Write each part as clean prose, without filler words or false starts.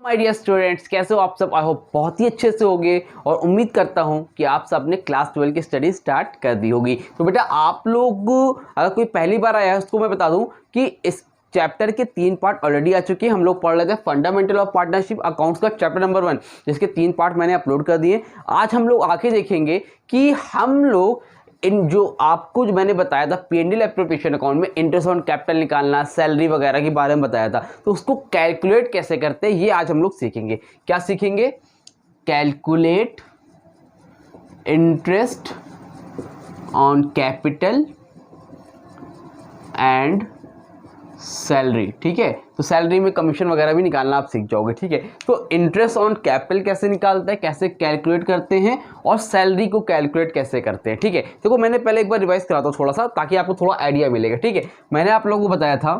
My dear students, कैसे हो आप सब। आई होप बहुत ही अच्छे से होंगे और उम्मीद करता हूं कि आप सब ने क्लास 12 की स्टडी स्टार्ट कर दी होगी। तो बेटा आप लोग अगर कोई पहली बार आया है उसको मैं बता दूं कि इस चैप्टर के 3 पार्ट ऑलरेडी आ चुके हैं। हम लोग पढ़ लेते हैं फंडामेंटल ऑफ पार्टनरशिप अकाउंट्स का चैप्टर नंबर 1, जिसके 3 पार्ट मैंने अपलोड कर दिए। आज हम लोग आके देखेंगे कि हम लोग इन जो आपको जो मैंने बताया था P&L एप्रोप्रिएशन अकाउंट में इंटरेस्ट ऑन कैपिटल निकालना, सैलरी वगैरह के बारे में बताया था, तो उसको कैलकुलेट कैसे करते हैं ये आज हम लोग सीखेंगे। क्या सीखेंगे? Calculate interest on capital and salary. ठीक है, तो सैलरी में कमीशन वगैरह भी निकालना आप सीख जाओगे। ठीक है, तो इंटरेस्ट ऑन कैपिटल कैसे निकालते हैं, कैसे कैलकुलेट करते हैं और सैलरी को कैलकुलेट कैसे करते हैं। ठीक है, देखो मैंने पहले एक बार रिवाइज कराता हूँ थोड़ा सा, ताकि आपको थोड़ा आइडिया मिलेगा। ठीक है, मैंने आप लोगों को बताया था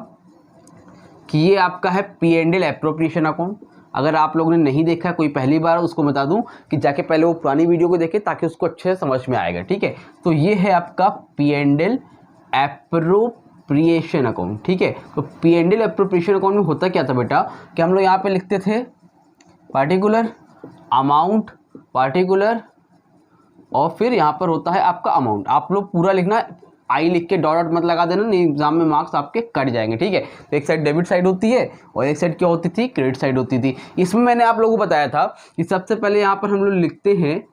कि ये आपका है P&L एप्रोप्रिएशन अकाउंट। अगर आप लोगों ने नहीं देखा, कोई पहली बार, उसको बता दूं कि जाके पहले वो पुरानी वीडियो को देखें ताकि उसको अच्छे से समझ में आएगा। ठीक है, तो ये है आपका P&L एप्रोप्रिएशन अकाउंट। ठीक है, तो P&L एप्रोप्रिएशन अकाउंट में होता क्या था बेटा कि हम लोग यहाँ पे लिखते थे पार्टिकुलर अमाउंट, पार्टिकुलर, और फिर यहाँ पर होता है आपका अमाउंट। आप लोग पूरा लिखना, आई लिख के डॉट मत लगा देना, नहीं एग्जाम में मार्क्स आपके कट जाएंगे। ठीक है, तो एक साइड डेबिट साइड होती है और एक साइड क्या होती थी, क्रेडिट साइड होती थी। इसमें मैंने आप लोगों को बताया था कि सबसे पहले यहाँ पर हम लोग लिखते हैं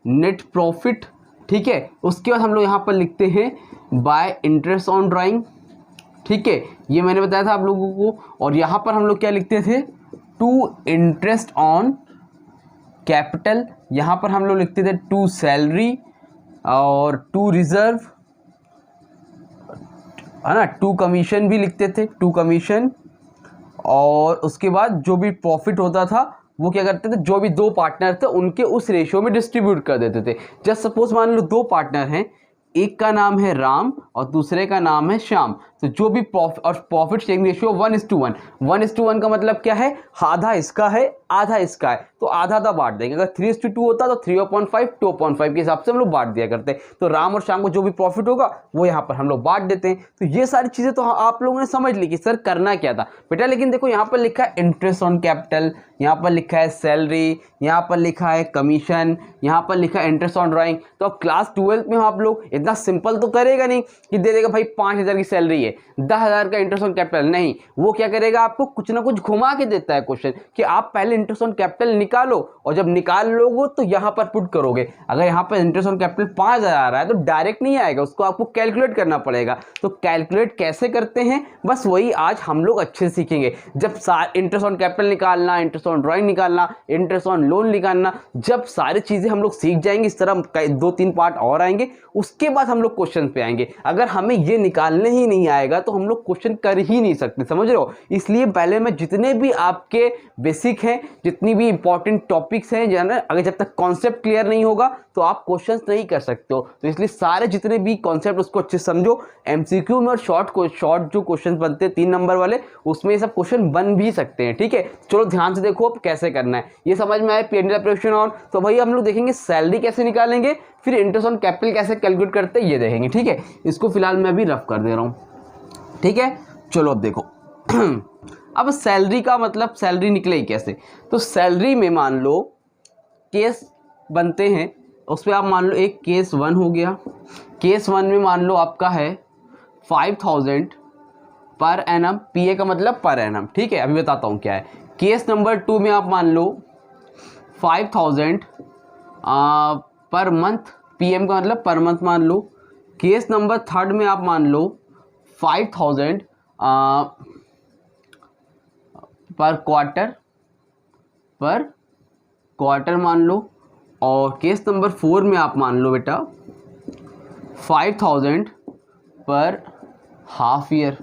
नेट प्रॉफिट। ठीक है, उसके बाद हम लोग यहाँ पर लिखते हैं बाय इंटरेस्ट ऑन ड्राइंग। ठीक है, ये मैंने बताया था आप लोगों को। और यहाँ पर हम लोग क्या लिखते थे, टू इंटरेस्ट ऑन कैपिटल। यहाँ पर हम लोग लिखते थे टू सैलरी और टू रिजर्व, है ना, टू कमीशन भी लिखते थे, टू कमीशन। और उसके बाद जो भी प्रॉफिट होता था वो क्या करते थे, जो भी दो पार्टनर थे उनके उस रेशियो में डिस्ट्रीब्यूट कर देते थे। जस्ट सपोज मान लो दो पार्टनर हैं, एक का नाम है राम और दूसरे का नाम है श्याम, तो जो भी प्रॉफिट शेयरिंग रेशियो 1:1। 1:1 का मतलब क्या है, आधा इसका है आधा इसका है, तो आधा आधा बांट देंगे। अगर 3:2 होता तो 3/5 2/5 के हिसाब से हम लोग बांट दिया करते हैं। तो राम और श्याम को जो भी प्रॉफिट होगा वो यहाँ पर हम लोग बांट देते हैं। तो ये सारी चीज़ें तो आप लोगों ने समझ ली कि सर करना क्या था बेटा। लेकिन देखो यहाँ पर लिखा है इंटरेस्ट ऑन कैपिटल, यहाँ पर लिखा है सैलरी, यहाँ पर लिखा है कमीशन, यहाँ पर लिखा है इंटरेस्ट ऑन ड्राइंग। तो अब क्लास 12 में आप लोग इतना सिंपल तो करेगा नहीं कि दे देगा भाई 5,000 की सैलरी है, 10,000 का इंटरेस्ट ऑन कैपिटल। नहीं, वो क्या करेगा, आपको कुछ ना कुछ घुमा के देता है क्वेश्चन कि आप पहले इंटरेस्ट ऑन कैपिटल निकालो और जब निकाल लोगे तो यहाँ पर पुट करोगे। अगर यहाँ पर इंटरेस्ट ऑन कैपिटल 5,000 आ रहा है तो डायरेक्ट नहीं आएगा, उसको आपको कैलकुलेट करना पड़ेगा। तो कैलकुलेट कैसे करते हैं, बस वही आज हम लोग अच्छे से सीखेंगे। जब इंटरेस्ट ऑन कैपिटल निकालना, इंटरेस्ट ऑन ड्राइंग निकालना, इंटरेस्ट ऑन लोन निकालना, जब सारी चीजें हम लोग सीख जाएंगे, इस तरह 2-3 पार्ट और आएंगे, उसके बाद हम लोग क्वेश्चन पे आएंगे। अगर हमें ये निकालने ही नहीं आएगा तो हम लोग क्वेश्चन कर ही नहीं सकते, समझ रहे हो। इसलिए पहले मैं जितने भी आपके बेसिक हैं, जितनी भी इंपॉर्टेंट टॉपिक्स हैं, अगर जब तक कॉन्सेप्ट क्लियर नहीं होगा तो आप क्वेश्चंस नहीं कर सकते हो। तो इसलिए सारे जितने भी कॉन्सेप्ट उसको अच्छे से समझो। एमसीक्यू में और शॉर्ट जो क्वेश्चन बनते हैं 3 नंबर वाले, उसमें ये सब क्वेश्चन बन भी सकते हैं। ठीक है, चलो ध्यान से देखो अब कैसे करना है। ये समझ में आए P&L एप्रोप्रिएशन ऑन, तो भाई हम लोग देखेंगे सैलरी कैसे निकालेंगे, फिर इंटरेस्ट ऑन कैपिटल कैसे कैलकुलेट करते हैं ये देखेंगे। ठीक है, इसको फिलहाल मैं अभी रफ कर दे रहा हूँ। ठीक है, चलो अब देखो अब सैलरी का मतलब सैलरी निकलेगी कैसे। तो सैलरी में मान लो केस बनते हैं, उस पर आप मान लो एक केस 1 हो गया। केस 1 में मान लो आपका है 5,000 पर एनम, PA का मतलब पर एनम। ठीक है, अभी बताता हूँ क्या है। केस नंबर 2 में आप मान लो 5,000 पर मंथ, PM का मतलब पर मंथ मान लो। केस नंबर 3 में आप मान लो 5,000 पर क्वार्टर मान लो। और केस नंबर 4 में आप मान लो बेटा 5,000 पर हाफ ईयर।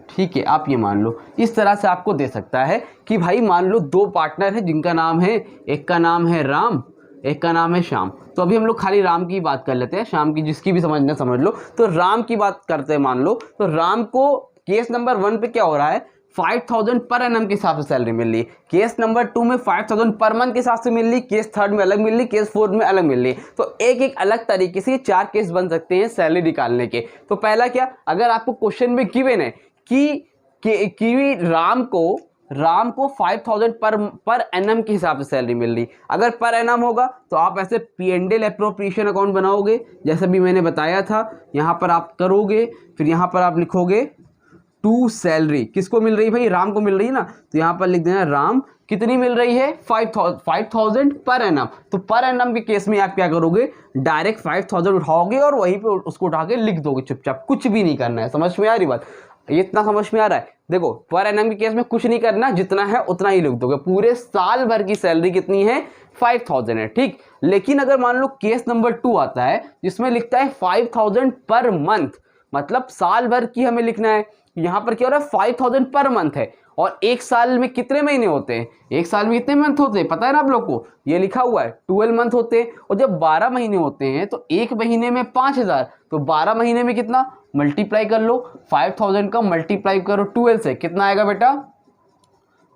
ठीक है, आप ये मान लो। इस तरह से आपको दे सकता है कि भाई मान लो 2 पार्टनर हैं जिनका नाम है, एक का नाम है राम, एक का नाम है श्याम। तो अभी हम लोग खाली राम की बात कर लेते हैं, श्याम की जिसकी भी समझना समझ लो। तो राम की बात करते हैं मान लो, तो राम को केस नंबर 1 पे क्या हो रहा है, 5,000 पर एनम के हिसाब से सैलरी मिल रही है। केस नंबर 2 में 5,000 पर मंथ के हिसाब से मिल रही, केस 3 में अलग मिल रही, केस 4 में अलग मिल रही। तो एक अलग तरीके से 4 केस बन सकते हैं सैलरी निकालने के। तो पहला क्या, अगर आपको क्वेश्चन में गिवन है कि राम को राम को 5000 पर एनम के हिसाब से सैलरी मिल रही। अगर पर एनम होगा तो आप ऐसे P&L एप्रोप्रिएशन अकाउंट बनाओगे जैसे भी मैंने बताया था, यहाँ पर आप करोगे, फिर यहाँ पर आप लिखोगे टू सैलरी, किसको मिल रही है भाई, राम को मिल रही है ना, तो यहाँ पर लिख देना राम कितनी मिल रही है 5000 पर एनम। तो पर एनम के केस में आप क्या करोगे, डायरेक्ट 5000 उठाओगे और वहीं पे उसको उठा के लिख दोगे चुपचाप, कुछ भी नहीं करना है। समझ में आ रही बात, ये इतना समझ में आ रहा है। देखो पर एनम के केस में कुछ नहीं करना, जितना है उतना ही लिख दोगे। पूरे साल भर की सैलरी कितनी है 5000 है, ठीक। लेकिन अगर मान लो केस नंबर 2 आता है जिसमें लिखता है 5000 पर मंथ, मतलब साल भर की हमें लिखना है। यहाँ पर क्या हो रहा है 5000 पर मंथ है, और एक साल में कितने महीने होते हैं, एक साल में कितने मंथ होते हैं पता है ना आप लोग को, ये लिखा हुआ है 12 मंथ होते हैं। और जब 12 महीने होते हैं तो एक महीने में 5000, तो 12 महीने में कितना, मल्टीप्लाई कर लो, 5000 का मल्टीप्लाई करो 12 से, कितना आएगा बेटा,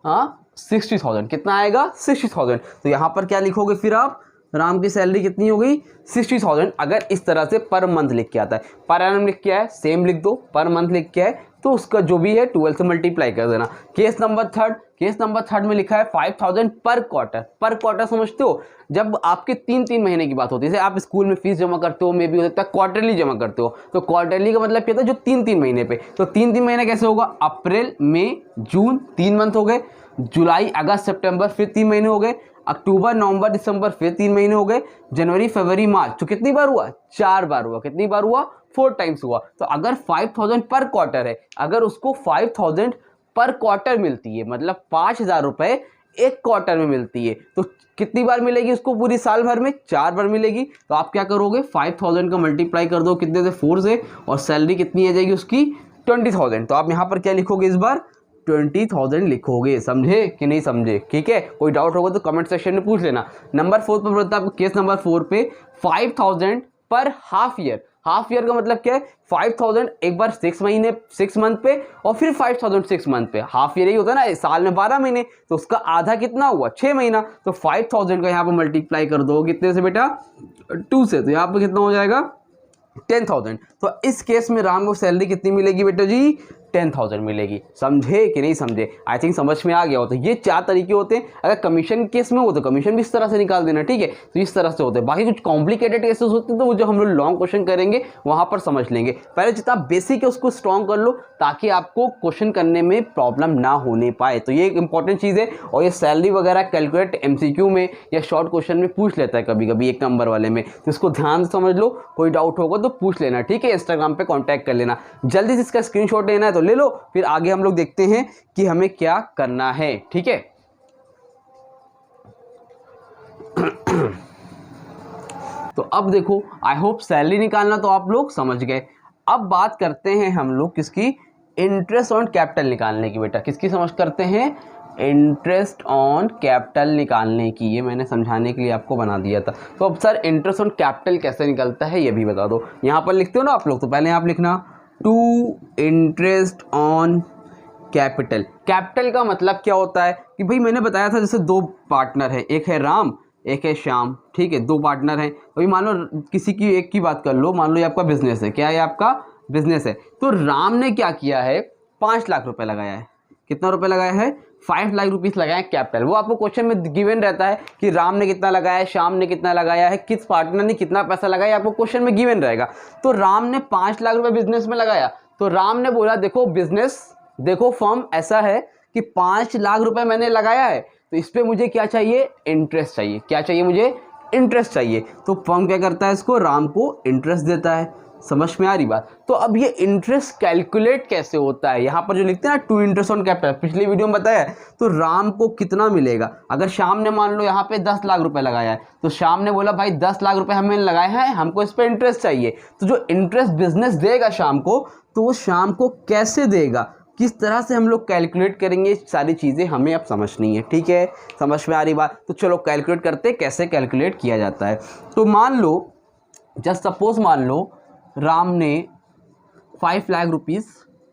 हाँ 60,000, कितना आएगा 60,000। तो यहाँ पर क्या लिखोगे फिर आप, राम की सैलरी कितनी हो गई 60,000। अगर इस तरह से पर मंथ लिख के आता है, पर एनम लिख के है सेम लिख दो, पर मंथ लिख के है तो उसका जो भी है 12 से मल्टीप्लाई कर देना। केस नंबर थर्ड में लिखा है 5000 पर क्वार्टर। पर क्वार्टर समझते हो, जब आपके 3-3 महीने की बात होती है, जैसे आप स्कूल में फीस जमा करते हो, मे भी हो सकता है क्वार्टरली जमा करते हो, तो क्वार्टरली का मतलब क्या होता है, जो 3-3 महीने पे, तो 3-3 महीने कैसे होगा, अप्रैल मई जून 3 मंथ हो गए, जुलाई अगस्त सितंबर फिर 3 महीने हो गए, अक्टूबर नवंबर दिसंबर फिर 3 महीने हो गए, जनवरी फरवरी मार्च, तो कितनी बार हुआ, 4 बार हुआ। कितनी बार हुआ, 4 टाइम्स हुआ। तो अगर 5000 पर क्वार्टर है, अगर उसको 5000 पर क्वार्टर मिलती है, मतलब 5000 रुपए एक क्वार्टर में मिलती है, तो कितनी बार मिलेगी उसको पूरी साल भर में, 4 बार मिलेगी। तो आप क्या करोगे, 5000 का मल्टीप्लाई कर दो कितने से, 4 से, और सैलरी कितनी आ जाएगी उसकी 20,000। तो आप यहाँ पर क्या लिखोगे इस बार, 20,000 लिखोगे। समझे कि नहीं समझे, ठीक है। कोई डाउट होगा तो कमेंट सेक्शन में पूछ लेना। नंबर 4 पर बोलता है आपको, केस नंबर 4 पे 5000 पर हाफ ईयर। हाफ ईयर का मतलब क्या है, 5000 एक बार 6 मंथ पे, और फिर 5000 6 मंथ पे। हाफ ईयर ही होता है ना, साल में 12 महीने, तो उसका आधा कितना हुआ 6 महीना। तो 5000 का यहाँ पर मल्टीप्लाई कर दो कितने से बेटा, 2 से, तो यहाँ पर कितना हो जाएगा 10,000। तो इस केस में राम को सैलरी कितनी मिलेगी बेटा जी, 10,000 मिलेगी। समझे कि नहीं समझे, आई थिंक समझ में आ गया हो। तो ये 4 तरीके होते हैं। अगर कमीशन केस में हो तो कमीशन भी इस तरह से निकाल देना, ठीक है। तो इस तरह से होते हैं। बाकी कुछ कॉम्प्लिकेटेड केसेस होते हैं तो वो जो हम लोग लॉन्ग क्वेश्चन करेंगे वहां पर समझ लेंगे। पहले जितना बेसिक है उसको स्ट्रॉन्ग कर लो ताकि आपको क्वेश्चन करने में प्रॉब्लम ना होने पाए। तो ये एक इंपॉर्टेंट चीज़ है। और ये सैलरी वगैरह कैलकुलेट MCQ में या शॉर्ट क्वेश्चन में पूछ लेता है कभी कभी 1 नंबर वाले में, तो इसको ध्यान से समझ लो। कोई डाउट होगा तो पूछ लेना, ठीक है। इंस्टाग्राम पे कांटेक्ट कर लेना। जल्दी से इसका स्क्रीनशॉट लेना है तो ले लो, फिर आगे हम लोग देखते हैं कि हमें क्या करना है, ठीक है। तो अब देखो, आई होप सैलरी निकालना तो आप लोग समझ गए। अब बात करते हैं हम लोग किसकी, इंटरेस्ट ऑन कैपिटल निकालने की। बेटा किसकी समझ करते हैं, इंटरेस्ट ऑन कैपिटल निकालने की। ये मैंने समझाने के लिए आपको बना दिया था। तो अब सर इंटरेस्ट ऑन कैपिटल कैसे निकलता है ये भी बता दो। यहाँ पर लिखते हो ना आप लोग, तो पहले आप लिखना to interest on capital. Capital का मतलब क्या होता है कि भाई मैंने बताया था जैसे 2 पार्टनर है, एक है राम एक है श्याम, ठीक है। 2 पार्टनर हैं। अभी मान लो किसी की एक की बात कर लो, मान लो ये आपका बिजनेस है। क्या है आपका बिजनेस है। तो राम ने क्या किया है, 5 लाख रुपए लगाया है। कितना रुपए लगाया है, 5 लाख रुपीस लगाए कैपिटल। वो आपको क्वेश्चन में गिवन रहता है कि राम ने कितना लगाया है, श्याम ने कितना लगाया है, किस पार्टनर ने कितना पैसा लगाया, आपको क्वेश्चन में गिवन रहेगा। तो राम ने 5 लाख रुपए बिजनेस में लगाया। तो राम ने बोला देखो बिजनेस, देखो फर्म ऐसा है कि 5 लाख रुपए मैंने लगाया है, तो इस पे मुझे क्या चाहिए, इंटरेस्ट चाहिए। क्या चाहिए मुझे, इंटरेस्ट चाहिए। तो फर्म क्या करता है, इसको राम को इंटरेस्ट देता है। समझ में आ रही बात। तो अब ये इंटरेस्ट कैलकुलेट कैसे होता है, यहाँ पर जो लिखते हैं ना टू इंटरेस्ट ऑन कैपिटल, पिछले वीडियो में बताया है। तो राम को कितना मिलेगा, अगर श्याम ने मान लो यहाँ पे 10 लाख रुपए लगाया है, तो श्याम ने बोला भाई 10 लाख रुपए हमने लगाए हैं, हमको इस पर इंटरेस्ट चाहिए। तो जो इंटरेस्ट बिजनेस देगा शाम को, तो वो शाम को कैसे देगा, किस तरह से हम लोग कैलकुलेट करेंगे, सारी चीज़ें हमें अब समझनी है, ठीक है। समझ में आ रही बात। तो चलो कैलकुलेट करते, कैसे कैलकुलेट किया जाता है। तो मान लो, जस्ट सपोज मान लो राम ने 5 लाख रुपीस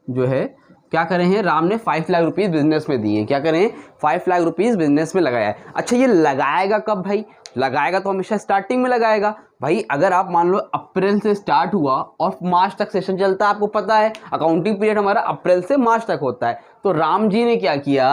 जो है क्या करें हैं, राम ने 5 लाख रुपीस बिजनेस में दिए। क्या करें, 5 लाख रुपीस बिजनेस में लगाया है। अच्छा ये लगाएगा कब भाई, लगाएगा तो हमेशा स्टार्टिंग में लगाएगा। भाई अगर आप मान लो अप्रैल से स्टार्ट हुआ और मार्च तक सेशन चलता है, आपको पता है अकाउंटिंग पीरियड हमारा अप्रैल से मार्च तक होता है, तो राम जी ने क्या किया,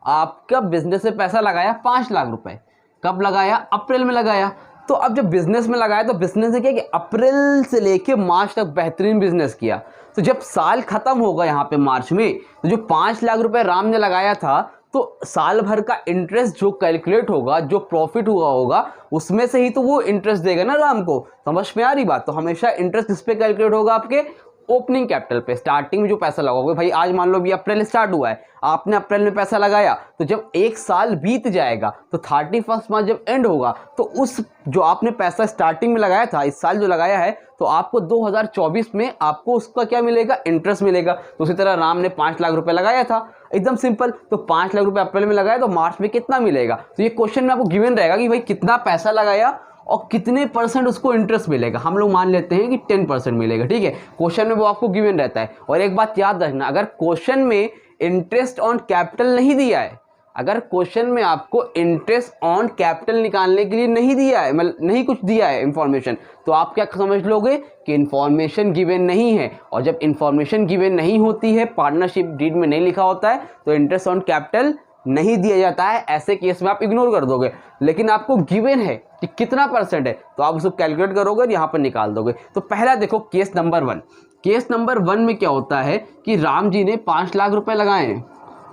आपका बिजनेस में पैसा लगाया 5 लाख रुपए। कब लगाया? अप्रैल में लगाया। तो अब जब बिजनेस में लगाया तो बिजनेस ने क्या कि अप्रैल से लेके मार्च तक बेहतरीन बिजनेस किया। तो जब साल खत्म होगा यहाँ पे मार्च में, तो जो 5 लाख रुपए राम ने लगाया था, तो साल भर का इंटरेस्ट जो कैलकुलेट होगा, जो प्रॉफिट हुआ होगा, उसमें से ही तो वो इंटरेस्ट देगा ना राम को। समझ में आ रही बात? तो हमेशा इंटरेस्ट किस पे कैलकुलेट होगा? आपके ओपनिंग कैपिटल पे, स्टार्टिंग में जो पैसा लगाओगे। भाई आज मान लो भी अप्रैल स्टार्ट हुआ है, आपने अप्रैल में पैसा लगाया, तो जब एक साल बीत जाएगा तो 31 मार्च जब एंड होगा, तो उस जो आपने पैसा स्टार्टिंग में लगाया था, इस साल जो लगाया है, तो आपको 2024 में आपको उसका क्या मिलेगा? इंटरेस्ट मिलेगा। तो उसी तरह राम ने 5 लाख रुपए लगाया था, एकदम सिंपल। तो 5 लाख रुपए अप्रैल में लगाया, तो मार्च में कितना मिलेगा? तो ये क्वेश्चन में आपको गिवन रहेगा कि भाई कितना पैसा लगाया और कितने परसेंट उसको इंटरेस्ट मिलेगा। हम लोग मान लेते हैं कि 10% मिलेगा, ठीक है। क्वेश्चन में वो आपको गिवन रहता है। और एक बात याद रखना, अगर क्वेश्चन में इंटरेस्ट ऑन कैपिटल नहीं दिया है, अगर क्वेश्चन में आपको इंटरेस्ट ऑन कैपिटल निकालने के लिए नहीं दिया है, मतलब नहीं कुछ दिया है इंफॉर्मेशन, तो आप क्या समझ लोगे कि इंफॉर्मेशन गिवन नहीं है। और जब इंफॉर्मेशन गिवन नहीं होती है, पार्टनरशिप डीड में नहीं लिखा होता है, तो इंटरेस्ट ऑन कैपिटल नहीं दिया जाता है। ऐसे केस में आप इग्नोर कर दोगे। लेकिन आपको गिवन है कि कितना परसेंट है, तो आप उसको कैलकुलेट करोगे और यहाँ पर निकाल दोगे। तो पहला देखो केस नंबर 1। केस नंबर 1 में क्या होता है कि राम जी ने 5 लाख रुपए लगाए हैं।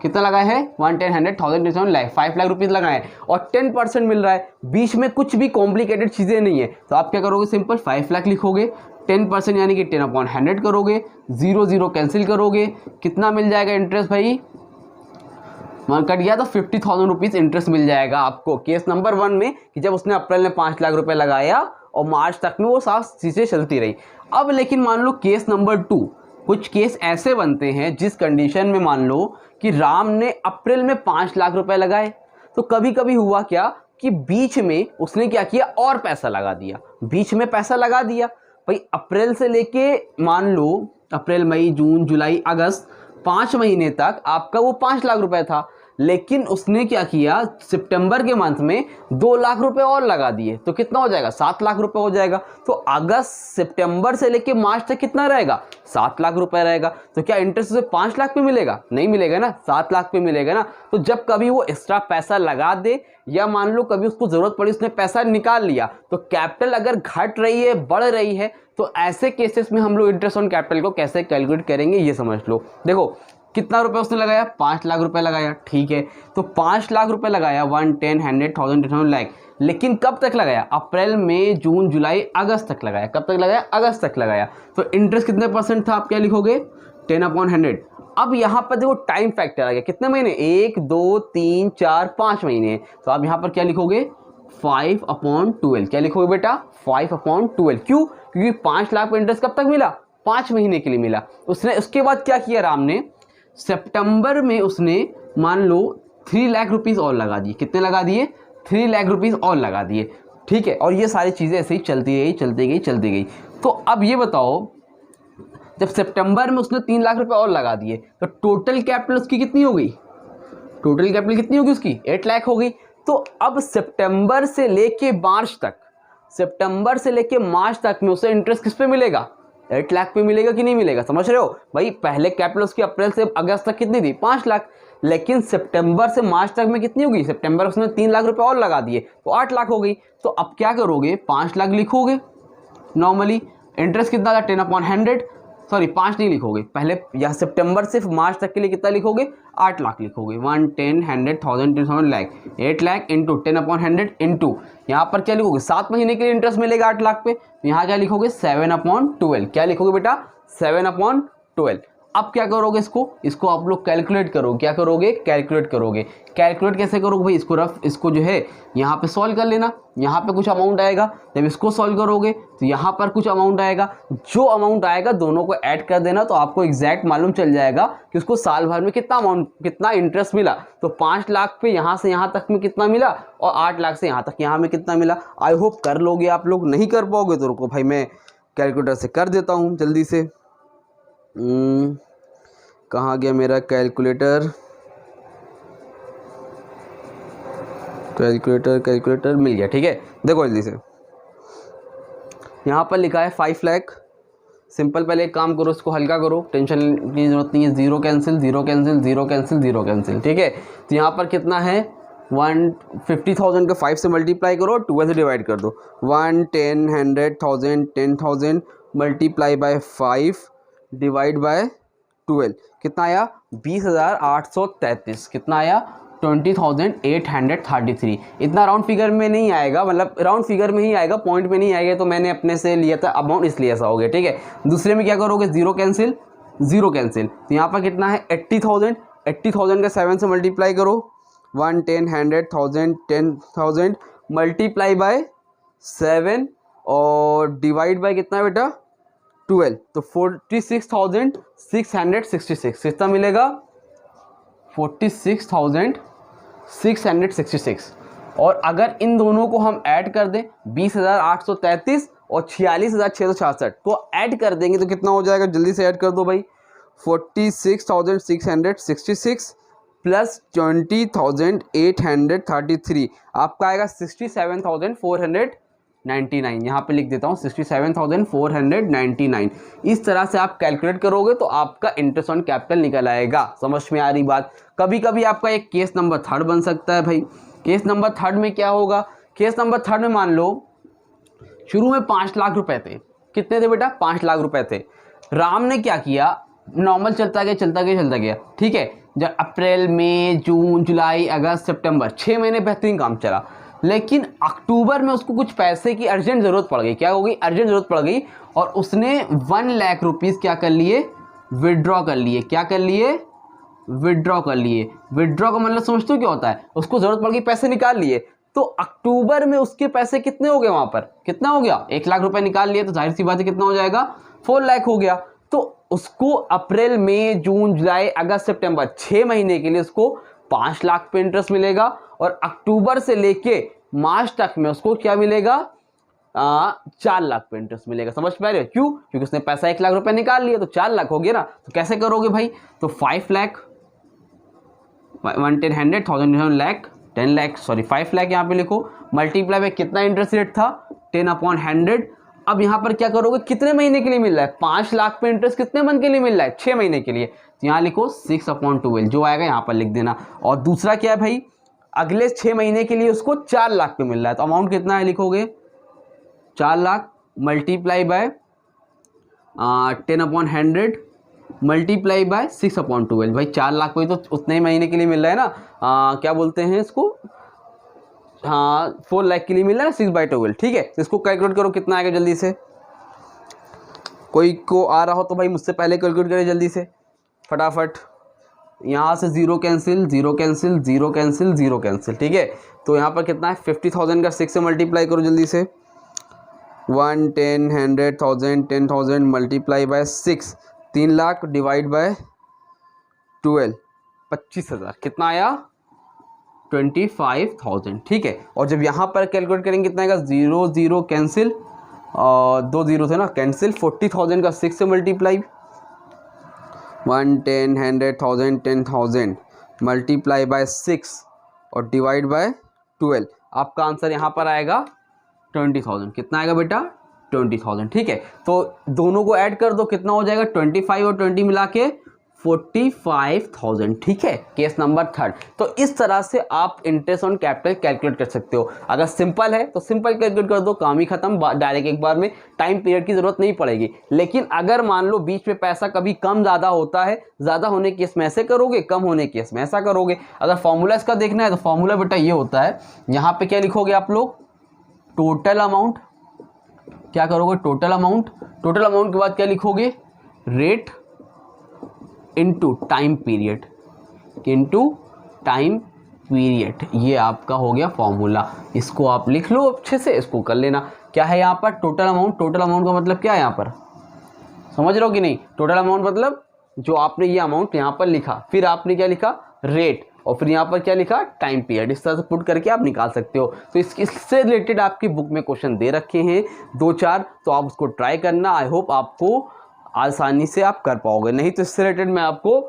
कितना लगाए हैं? 1, 10, 100, 1000, लाख, 5 लाख रुपीज़ लगाए हैं और 10% मिल रहा है। बीच में कुछ भी कॉम्प्लिकेटेड चीज़ें नहीं है, तो आप क्या करोगे? सिंपल 5 लाख लिखोगे, 10% यानी कि 10/100 करोगे, 0 0 कैंसिल करोगे, कितना मिल जाएगा इंटरेस्ट भाई? मान कट गया तो 50,000 रुपीज़ इंटरेस्ट मिल जाएगा आपको केस नंबर 1 में, कि जब उसने अप्रैल में 5 लाख रुपए लगाया और मार्च तक में वो साफ चीज़ें चलती रही। अब लेकिन मान लो केस नंबर 2, कुछ केस ऐसे बनते हैं जिस कंडीशन में मान लो कि राम ने अप्रैल में 5 लाख रुपए लगाए, तो कभी कभी हुआ क्या कि बीच में उसने क्या किया और पैसा लगा दिया, बीच में पैसा लगा दिया। भाई अप्रैल से लेके मान लो अप्रैल, मई, जून, जुलाई, अगस्त, 5 महीने तक आपका वो 5 लाख रुपए था। लेकिन उसने क्या किया, सितंबर के मंथ में 2 लाख रुपए और लगा दिए, तो कितना हो जाएगा? 7 लाख रुपए हो जाएगा। तो अगस्त सितंबर से लेके मार्च तक कितना रहेगा? 7 लाख रुपए रहेगा। तो क्या इंटरेस्ट उसे 5 लाख पे मिलेगा? नहीं मिलेगा ना, 7 लाख पे मिलेगा ना। तो जब कभी वो एक्स्ट्रा पैसा लगा दे, या मान लो कभी उसको जरूरत पड़ी, उसने पैसा निकाल लिया, तो कैपिटल अगर घट रही है, बढ़ रही है, तो ऐसे केसेस में हम लोग इंटरेस्ट ऑन कैपिटल को कैसे कैलकुलेट करेंगे, ये समझ लो। देखो कितना रुपए उसने लगाया? 5 लाख रुपए लगाया, ठीक है। तो 5 लाख रुपए लगाया, 1, 10, 100, 1000, लाख। लेकिन कब तक लगाया? अप्रैल, मई, जून, जुलाई, अगस्त तक लगाया। कब तक लगाया? अगस्त तक लगाया। तो इंटरेस्ट कितने परसेंट था? आप क्या लिखोगे? 10/100। अब यहाँ पर देखो टाइम फैक्टर आ गया, कितने महीने? 1, 2, 3, 4, 5 महीने। तो आप यहाँ पर क्या लिखोगे? 5/12। क्या लिखोगे बेटा? 5/12। क्यों? क्योंकि 5 लाख का इंटरेस्ट कब तक मिला? 5 महीने के लिए मिला। उसने उसके बाद क्या किया राम ने? सितंबर में उसने मान लो 3 लाख रुपीज़ और लगा दिए। कितने लगा दिए? 3 लाख रुपीज़ और लगा दिए, ठीक है। और ये सारी चीज़ें ऐसे ही चलती गई। तो अब ये बताओ, जब सितंबर में उसने 3 लाख रुपए और लगा दिए, तो टोटल कैपिटल उसकी कितनी हो गई? टोटल कैपिटल कितनी होगी उसकी? 8 लाख हो गई। तो अब सितंबर से लेके मार्च तक, सितंबर से लेके मार्च तक में उसे इंटरेस्ट किस पे मिलेगा? 8 लाख पे मिलेगा कि नहीं मिलेगा? समझ रहे हो भाई? पहले कैपिटल उसकी अप्रैल से अगस्त तक कितनी थी? 5 लाख। लेकिन सितंबर से मार्च तक में कितनी होगी? सितंबर उसने 3 लाख रुपए और लगा दिए, तो 8 लाख हो गई। तो अब क्या करोगे? 5 लाख लिखोगे नॉर्मली। इंटरेस्ट कितना था? 10/100। सॉरी 5 नहीं लिखोगे, पहले यहाँ सितंबर से मार्च तक के लिए कितना लिखोगे? 8 लाख लिखोगे। 1, 10, 100, 1000, 10,000, लाख। 8 लाख इंटू 10/100 इंटू यहाँ पर क्या लिखोगे? 7 महीने के लिए इंटरेस्ट मिलेगा 8 लाख पे, तो यहाँ क्या लिखोगे? 7/12। क्या लिखोगे बेटा? 7/12। अब क्या करोगे? इसको आप लोग कैलकुलेट करोगे। क्या करोगे? कैलकुलेट करोगे। कैलकुलेट कैसे करोगे भाई? इसको जो है यहाँ पे सॉल्व कर लेना। यहाँ पे कुछ अमाउंट आएगा, जब इसको सॉल्व करोगे तो यहाँ पर कुछ अमाउंट आएगा। जो अमाउंट आएगा दोनों को ऐड कर देना, तो आपको एग्जैक्ट मालूम चल जाएगा कि उसको साल भर में कितना इंटरेस्ट मिला। तो 5 लाख पे यहाँ से यहाँ तक में कितना मिला, और 8 लाख से यहाँ तक यहाँ में कितना मिला। आई होप कर लोगे आप लोग। नहीं कर पाओगे तो रुको भाई, मैं कैलकुलेटर से कर देता हूँ जल्दी से। कहाँ गया मेरा कैलकुलेटर? कैलकुलेटर मिल गया, ठीक है। देखो जल्दी से, यहाँ पर लिखा है 5 लाख। सिंपल, पहले एक काम करो, इसको हल्का करो, टेंशन की जरूरत नहीं है। 0 कैंसिल, 0 कैंसिल, 0 कैंसिल, 0 कैंसिल, ठीक है। तो यहाँ पर कितना है 150,000 का 5 से मल्टीप्लाई करो, 12 से डिवाइड कर दो। 1 10 100,000 10,000 मल्टीप्लाई बाय 5 डिवाइड बाय 12 कितना आया 20,833। कितना आया 20,833। इतना राउंड फिगर में नहीं आएगा, मतलब राउंड फिगर में ही आएगा, पॉइंट में नहीं आएगा, तो मैंने अपने से लिया था अमाउंट, इसलिए ऐसा हो गया, ठीक है। दूसरे में क्या करोगे 0 कैंसिल, 0 कैंसिल, तो यहाँ पर कितना है 80,000। 80,000 का 7 से मल्टीप्लाई करो। 1 10 100,000 10,000 मल्टीप्लाई बाय 7 और डिवाइड बाय कितना है बेटा 12, तो 46,666। कितना मिलेगा 46,666। और अगर इन दोनों को हम ऐड कर दें 20,833 और 46,666 को ऐड कर देंगे तो कितना हो जाएगा, जल्दी से ऐड कर दो भाई। 46,666 प्लस 20,833 आपका आएगा 67,499। यहाँ पे लिख देता हूँ 67,499। इस तरह से आप कैलकुलेट करोगे तो आपका इंटरेस्ट ऑन कैपिटल निकल आएगा। समझ में आ रही बात। कभी कभी आपका एक केस नंबर 3 बन सकता है भाई। केस नंबर 3 में क्या होगा, केस नंबर 3 में मान लो शुरू में 5 लाख रुपए थे। कितने थे बेटा 5 लाख रुपए थे। राम ने क्या किया, नॉर्मल चलता गया, ठीक है। जब अप्रैल मई जून जुलाई अगस्त सितंबर 6 महीने बेहतरीन काम चला, लेकिन अक्टूबर में उसको कुछ पैसे की अर्जेंट ज़रूरत पड़ गई। क्या हो गई, अर्जेंट ज़रूरत पड़ गई और उसने 1 लाख रुपीज़ क्या कर लिए, विड्रॉ कर लिए। क्या कर लिए, विड्रॉ कर लिए। विड्रॉ का मतलब समझते हो क्या होता है, उसको ज़रूरत पड़ गई, पैसे निकाल लिए। तो अक्टूबर में उसके पैसे कितने हो गए, वहाँ पर कितना हो गया 1 लाख रुपए निकाल लिए, तो जाहिर सी बात है कितना हो जाएगा 4 लाख हो गया। तो उसको अप्रैल मई जून जुलाई अगस्त सितंबर 6 महीने के लिए उसको 5 लाख पे इंटरेस्ट मिलेगा और अक्टूबर से लेके मार्च तक में उसको क्या मिलेगा 4 लाख पे इंटरेस्ट मिलेगा। समझ पा रहे हो, क्यों, क्योंकि उसने पैसा 1 लाख रुपए निकाल लिया तो 4 लाख हो गया ना। तो कैसे करोगे भाई, तो 5 लाख 1 10 100,000 लाख 10 लाख सॉरी 5 लाख यहाँ पे लिखो, मल्टीप्लाई में कितना इंटरेस्ट रेट था 10/100। अब यहाँ पर क्या करोगे, कितने महीने के लिए मिल रहा है 5 लाख पे इंटरेस्ट, कितने मंथ के लिए मिल रहा है 6 महीने के लिए। तो यहाँ लिखो 6/12 जो आएगा यहाँ पर लिख देना। और दूसरा क्या है भाई, अगले 6 महीने के लिए उसको 4 लाख पे मिल रहा है, तो अमाउंट कितना है लिखोगे 4 lakh multiply by 10/100 multiply by 6/12। भाई 4 लाख पे तो उतने ही महीने के लिए मिल रहा है ना, क्या बोलते हैं इसको, हाँ 4 लाख के लिए मिल रहा है 6/12, ठीक है। तो इसको कैलकुलेट करो कितना आएगा जल्दी से। कोई को आ रहा हो तो भाई मुझसे पहले कैलकुलेट करें जल्दी से फटाफट। यहाँ से 0 कैंसिल 0 कैंसिल 0 कैंसिल 0 कैंसिल, ठीक है। तो यहाँ पर कितना है 50,000 का 6 से मल्टीप्लाई करो जल्दी से। 1 10 100,000 10,000 multiply by 6 3 lakh divide by 12 25,000 कितना आया 25,000, ठीक है। और जब यहाँ पर कैलकुलेट करेंगे कितना आएगा 0 0 कैंसिल और 2 0 थे ना कैंसिल। 40,000 का 6 से मल्टीप्लाई 1 10 100,000 10,000 मल्टीप्लाई बाय 6 और डिवाइड बाय 12 आपका आंसर यहाँ पर आएगा 20,000। कितना आएगा बेटा 20,000, ठीक है। तो दोनों को ऐड कर दो कितना हो जाएगा 25 और 20 मिला के 45,000, ठीक है। Case number 3। तो इस तरह से आप इंटरेस्ट ऑन कैपिटल कैलकुलेट कर सकते हो। अगर सिंपल है तो सिंपल कैलकुलेट कर दो, काम ही खत्म, डायरेक्ट एक बार में, टाइम पीरियड की जरूरत नहीं पड़ेगी। लेकिन अगर मान लो बीच में पैसा कभी कम ज़्यादा होता है, ज़्यादा होने केस में ऐसे करोगे, कम होने केस में ऐसा करोगे। अगर फॉर्मूला इसका देखना है तो फॉर्मूला बेटा ये होता है, यहाँ पे क्या लिखोगे आप लोग टोटल अमाउंट, क्या करोगे टोटल अमाउंट, टोटल अमाउंट के बाद क्या लिखोगे rate into time period, into time period. ये आपका हो गया फॉर्मूला। इसको आप लिख लो अच्छे से, इसको कर लेना। क्या है यहाँ पर टोटल अमाउंट, टोटल अमाउंट का मतलब क्या है यहाँ पर, समझ रहे हो कि नहीं। टोटल अमाउंट मतलब जो आपने ये अमाउंट यहाँ पर लिखा, फिर आपने क्या लिखा रेट, और फिर यहाँ पर क्या लिखा टाइम पीरियड। इस तरह से पुट करके आप निकाल सकते हो। तो इससे रिलेटेड आपकी बुक में क्वेश्चन दे रखे हैं 2-4, तो आप उसको ट्राई करना। आई होप आपको आसानी से आप कर पाओगे, नहीं तो इससे रिलेटेड मैं आपको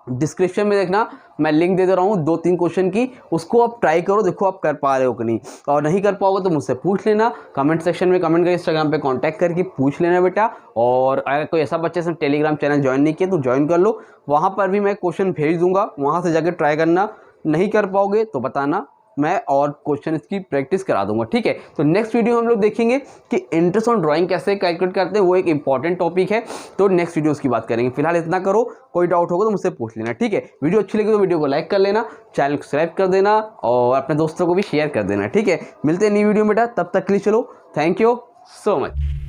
डिस्क्रिप्शन में देखना, मैं लिंक दे दे रहा हूँ 2-3 क्वेश्चन की, उसको आप ट्राई करो, देखो आप कर पा रहे हो कि नहीं। और नहीं कर पाओगे तो मुझसे पूछ लेना, कमेंट सेक्शन में कमेंट करके, इंस्टाग्राम पे कांटेक्ट करके पूछ लेना बेटा। और अगर कोई ऐसा बच्चे से टेलीग्राम चैनल ज्वाइन नहीं किया तो ज्वाइन कर लो, वहाँ पर भी मैं क्वेश्चन भेज दूंगा, वहाँ से जाकर ट्राई करना। नहीं कर पाओगे तो बताना, मैं और क्वेश्चन इसकी प्रैक्टिस करा दूंगा, ठीक है। तो नेक्स्ट वीडियो हम लोग देखेंगे कि इंटरेस्ट ऑन ड्राइंग कैसे कैलकुलेट करते हैं, वो एक इंपॉर्टेंट टॉपिक है, तो नेक्स्ट वीडियो उसकी बात करेंगे। फिलहाल इतना करो, कोई डाउट होगा तो मुझसे पूछ लेना, ठीक है। वीडियो अच्छी लगी तो वीडियो को लाइक कर लेना, चैनल को सब्सक्राइब कर देना और अपने दोस्तों को भी शेयर कर देना, ठीक है। मिलते हैं नई वीडियो में बेटा, तब तक के लिए चलो, थैंक यू सो मच।